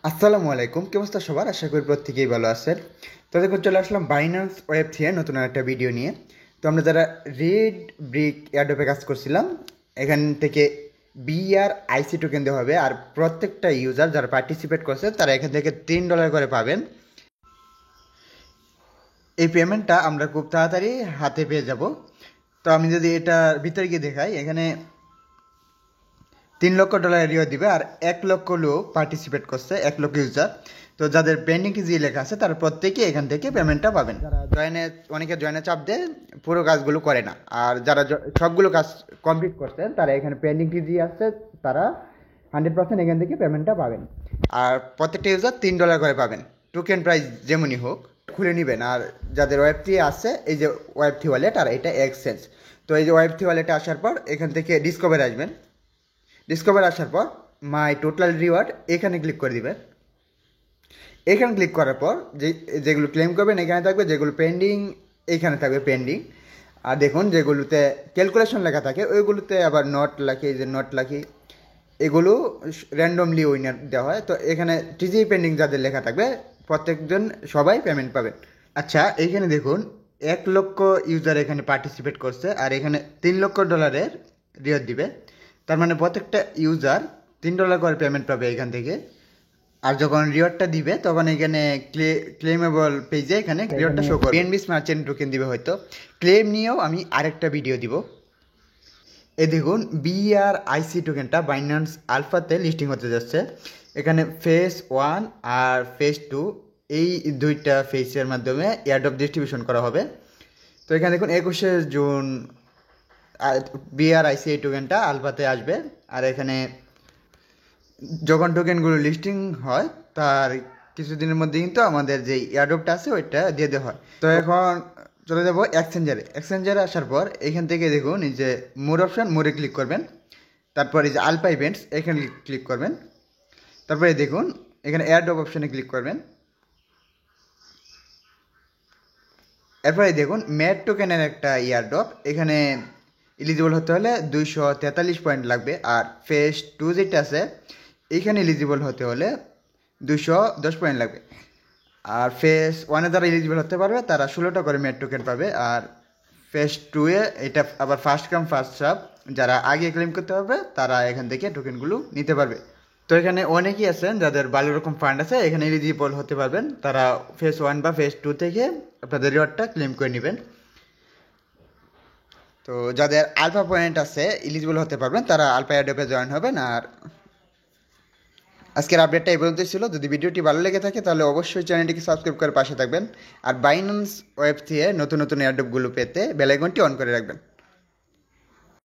আসসালামু আলাইকুম, কি অবস্থা সবার? আশা করি প্রত্যেকেই ভালো আছেন। তো দেখুন, চলে আসলাম বাইন্যান্স ওয়েব থেকে নতুন একটা ভিডিও নিয়ে। তো আমরা যারা রেড ব্রিক এয়ারড্রপে কাজ করছিলাম, এখান থেকে বিআর আইসি টোকেন দেওয়া হবে, আর প্রত্যেকটা ইউজার যারা পার্টিসিপেট করছে তারা এখান থেকে $3 করে পাবেন। এই পেমেন্টটা আমরা খুব তাড়াতাড়ি হাতে পেয়ে যাব। তো আমি যদি এটার ভিতরে গিয়ে দেখাই, এখানে $3 লক্ষ রিওয়ার্ড দিবে, আর 1 লক্ষ লোক পার্টিসিপেট করছে, 1 লক্ষ ইউজার। তো যাদের পেন্ডিং যে লেখা আছে তারা প্রত্যেকে এখান থেকে পেমেন্টটা পাবেন। যারা অনেকে জয়েনে চাপ দেয়, পুরো কাজগুলো করে না। আর যারা সবগুলো কাজ কমপ্লিট করছেন তারা এখানে পেন্ডিং যে আছে তারা 100% এখান থেকে পেমেন্টটা পাবেন। আর প্রত্যেকটা ইউজার $3 করে পাবেন, টোকেন প্রাইস যেমনই হোক খুলে নেবেন। আর যাদের ওয়েব থ্রি আছে, এই যে ওয়েব থ্রি ওয়ালেট আর এটা এক্সচেঞ্জ। তো এই যে ওয়েব থ্রি ওয়ালেটে আসার পর এখান থেকে ডিসকভার আসবেন। ডিসকভার আসার পর মাই টোটাল রিওয়ার্ড এখানে ক্লিক করে দিবেন। এখানে ক্লিক করার পর যেগুলো ক্লেম করবেন এখানে থাকবে, যেগুলো পেন্ডিং এইখানে থাকবে পেন্ডিং। আর দেখুন, যেগুলোতে ক্যালকুলেশন লেখা থাকে ওইগুলোতে আবার নট লাখি, যে নট লাখি এগুলো র্যান্ডমলি উইনার দেওয়া হয়। তো এখানে টিজি পেন্ডিং যাদের লেখা থাকবে প্রত্যেকজন সবাই পেমেন্ট পাবেন। আচ্ছা, এইখানে দেখুন 1 লক্ষ ইউজার এখানে পার্টিসিপেট করছে, আর এখানে $3 লক্ষ রিওয়ার্ড দিবে। তার মানে প্রত্যেকটা ইউজার $3 করে পেমেন্ট পাবে এখান থেকে। আর যখন রিওয়ার্ডটা দিবে তখন এখানে ক্লেমেবল পেজে এখানে রিওয়ার্ডটা শো করবে। বিএনবি স্মার্ট চেইন টোকেন দিবে হয়তো। ক্লেম নিয়েও আমি আরেকটা ভিডিও দিব। এ দেখুন, বিআরআইসি টোকেনটা বাইন্যান্স আলফাতে লিস্টিং হতে যাচ্ছে। এখানে ফেজ 1 আর ফেজ 2 এই দুইটা ফেজের মাধ্যমে এয়ারড্রপ ডিস্ট্রিবিউশন করা হবে। তো এখানে দেখুন 21শে জুন বিআরআইসি এই টোকেনটা আলফাতে আসবে। আর এখানে যখন টোকেনগুলো লিস্টিং হয় তার কিছুদিনের মধ্যে কিন্তু আমাদের যে এয়ারড্রপটা আছে ওইটা দিয়ে দেওয়া হয়। তো এখন চলে যাবো এক্সচেঞ্জারে আসার পর এখান থেকে দেখুন এই যে মোর অপশান, মোরে ক্লিক করবেন। তারপর এই যে আলফা ইভেন্টস এখানে ক্লিক করবেন। তারপরে দেখুন এখানে এয়ারড্রপ অপশানে ক্লিক করবেন। এরপরে দেখুন ম্যাট টোকেনের একটা এয়ারড্রপ, এখানে এলিজিবল হতে হলে 243 পয়েন্ট লাগবে। আর ফেজ 2 যেটা আছে এইখানে এলিজিবল হতে হলে 210 পয়েন্ট লাগবে। আর ফেজ 1-এ যারা এলিজিবল হতে পারবে তারা 16টা করে ম্যাট টোকেন পাবে। আর ফেজ 2-এ এটা আবার ফার্স্ট কাম ফার্স্ট সার্ভ, যারা আগে ক্লেম করতে পারবে তারা এখান থেকে টোকেনগুলো নিতে পারবে। তো এখানে অনেকেই আছেন যাদের ভালো রকম ফান্ড আছে, এখানে এলিজিবল হতে পারবেন। তারা ফেজ 1 বা ফেজ 2 থেকে আপনাদের রিওয়ার্ডটা ক্লেম করে নেবেন। তো যাদের আলফা পয়েন্ট আছে এলিজিবল হতে পারবেন, তারা আলফা এয়ারড্রপে জয়েন হবেন। আর আজকের আপডেটটা এই পর্যন্তই ছিল। যদি ভিডিওটি ভালো লেগে থাকে তাহলে অবশ্যই চ্যানেলটিকে সাবস্ক্রাইব করে পাশে থাকবেন। আর বাইন্যান্স ওয়েব থেকে নতুন নতুন এয়ারড্রপগুলো পেতে বেল আইকনটি অন করে রাখবেন।